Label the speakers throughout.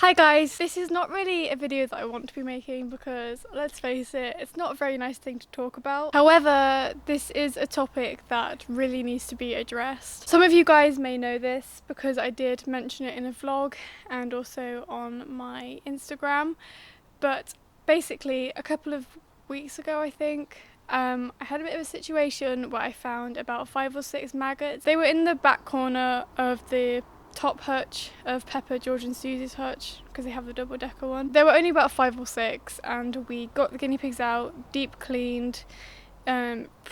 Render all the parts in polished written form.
Speaker 1: Hi guys, this is not really a video that I want to be making because, let's face it, it's not a very nice thing to talk about. However, this is a topic that really needs to be addressed. Some of you guys may know this because I did mention it in a vlog and also on my Instagram, but basically a couple of weeks ago I think, I had a bit of a situation where I found about 5 or 6 maggots. They were in the back corner of the top hutch of Pepper, George and Susie's hutch because they have the double decker one. There were only about 5 or 6 and we got the guinea pigs out, deep cleaned,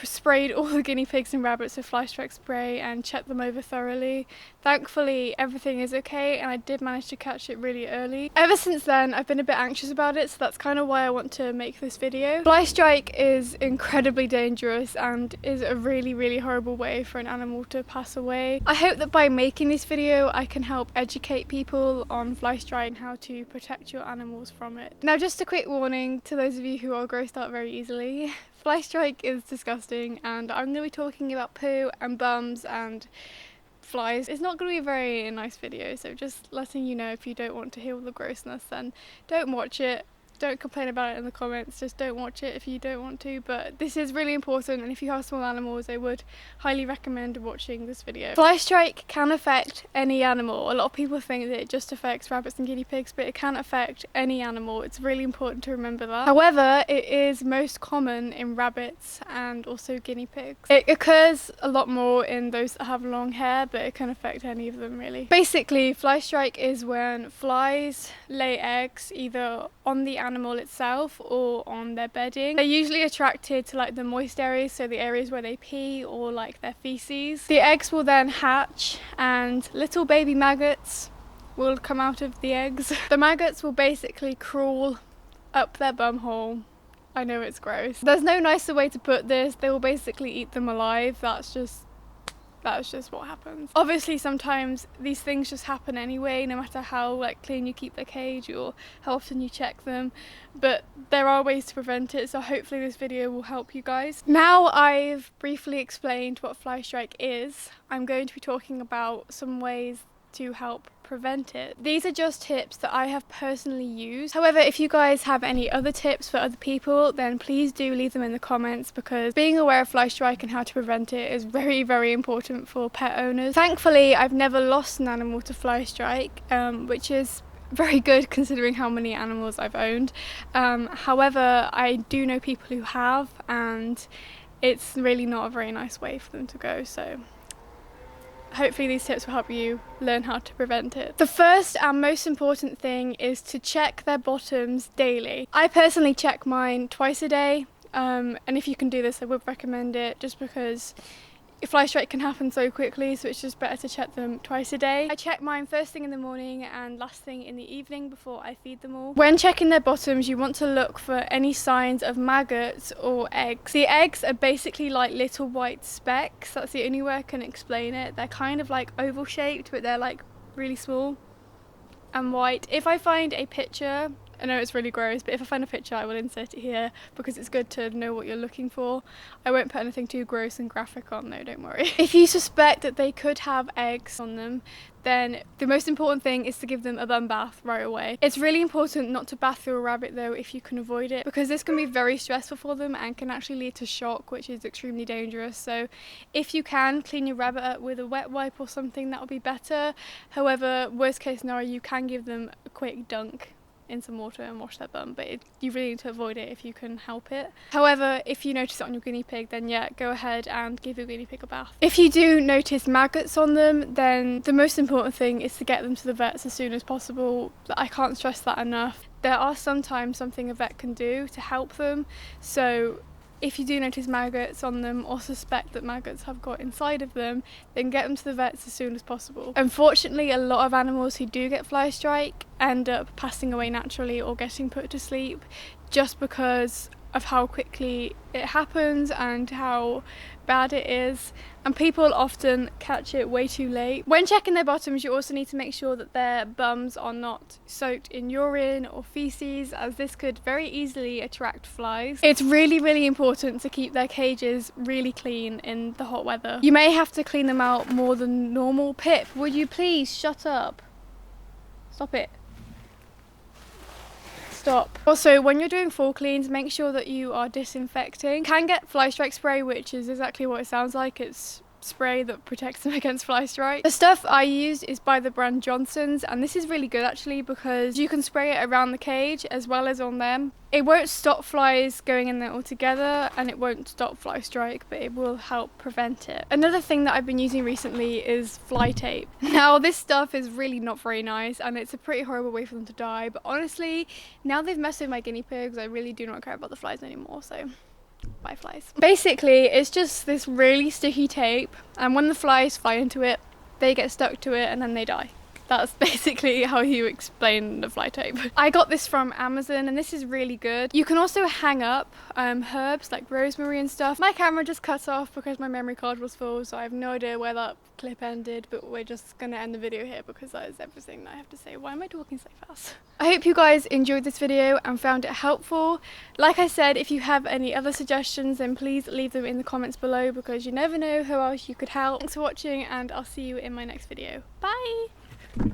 Speaker 1: sprayed all the guinea pigs and rabbits with FLYSTRIKE spray and checked them over thoroughly. Thankfully everything is okay and I did manage to catch it really early. Ever since then I've been a bit anxious about it, so that's kind of why I want to make this video. FLYSTRIKE is incredibly dangerous and is a really horrible way for an animal to pass away. I hope that by making this video I can help educate people on FLYSTRIKE and how to protect your animals from it. Now, just a quick warning to those of you who are grossed out very easily. FLYSTRIKE is disgusting and I'm going to be talking about poo and bums and flies. It's not going to be a very nice video, so just letting you know, if you don't want to hear all the grossness, then don't watch it. Don't complain about it in the comments, just don't watch it if you don't want to, but this is really important, and if you have small animals I would highly recommend watching this video. FLYSTRIKE can affect any animal. A lot of people think that it just affects rabbits and guinea pigs, but it can affect any animal. It's really important to remember that. However, it is most common in rabbits and also guinea pigs. It occurs a lot more in those that have long hair, but it can affect any of them really. Basically, FLYSTRIKE is when flies lay eggs either on the animal itself or on their bedding. They're usually attracted to like the moist areas, so the areas where they pee or like their feces. The eggs will then hatch and little baby maggots will come out of the eggs. The maggots will basically crawl up their bum hole. I know it's gross. There's no nicer way to put this. They will basically eat them alive. That's just what happens. Obviously sometimes these things just happen anyway, no matter how like clean you keep the cage or how often you check them, but there are ways to prevent it, so hopefully this video will help you guys. Now I've briefly explained what FLYSTRIKE is, I'm going to be talking about some ways to help prevent it. These are just tips that I have personally used. However, if you guys have any other tips for other people, then please do leave them in the comments, because being aware of FLYSTRIKE and how to prevent it is very important for pet owners. Thankfully, I've never lost an animal to FLYSTRIKE, which is very good considering how many animals I've owned. However, I do know people who have, and it's really not a very nice way for them to go, so hopefully these tips will help you learn how to prevent it. The first and most important thing is to check their bottoms daily. I personally check mine twice a day, and if you can do this I would recommend it, just because FLYSTRIKE can happen so quickly, so it's just better to check them twice a day. I check mine first thing in the morning and last thing in the evening before I feed them all. When checking their bottoms, you want to look for any signs of maggots or eggs. The eggs are basically like little white specks. That's the only way I can explain it. They're kind of like oval shaped, but they're like really small and white. If I find a picture, I know it's really gross, but if I find a picture I will insert it here because it's good to know what you're looking for. I won't put anything too gross and graphic on though, don't worry. If you suspect that they could have eggs on them, then the most important thing is to give them a bum bath right away. It's really important not to bath through a rabbit though if you can avoid it, because this can be very stressful for them and can actually lead to shock, which is extremely dangerous. So if you can clean your rabbit up with a wet wipe or something, that would be better. However, worst case scenario, you can give them a quick dunk in some water and wash their bum, but you really need to avoid it if you can help it. However, if you notice it on your guinea pig, then yeah, go ahead and give your guinea pig a bath. If you do notice maggots on them, then the most important thing is to get them to the vets as soon as possible. I can't stress that enough. There are sometimes something a vet can do to help them, so if you do notice maggots on them or suspect that maggots have got inside of them, then get them to the vets as soon as possible. Unfortunately, a lot of animals who do get FLYSTRIKE end up passing away naturally or getting put to sleep just because of how quickly it happens and how bad it is, and people often catch it way too late. When checking their bottoms, you also need to make sure that their bums are not soaked in urine or feces, as this could very easily attract flies. It's really important to keep their cages really clean in the hot weather. You may have to clean them out more than normal. Pip, would you please shut up? Stop it. stop. Also, when you're doing full cleans, make sure that you are disinfecting. You can get FLYSTRIKE spray, which is exactly what it sounds like. It's spray that protects them against fly strike. The stuff I used is by the brand Johnson's, and this is really good actually because you can spray it around the cage as well as on them. It won't stop flies going in there altogether, and it won't stop fly strike, but it will help prevent it. Another thing that I've been using recently is fly tape. Now this stuff is really not very nice, and it's a pretty horrible way for them to die, but honestly, now they've messed with my guinea pigs, I really do not care about the flies anymore, so bye flies. Basically, it's just this really sticky tape, and when the flies fly into it, they get stuck to it and then they die. That's basically how you explain the fly tape. I got this from Amazon, and this is really good. You can also hang up herbs like rosemary and stuff. My camera just cut off because my memory card was full, so I have no idea where that clip ended, but we're just gonna end the video here because that is everything that I have to say. Why am I talking so fast? I hope you guys enjoyed this video and found it helpful. Like I said, if you have any other suggestions, then please leave them in the comments below because you never know who else you could help. Thanks for watching, and I'll see you in my next video. Bye!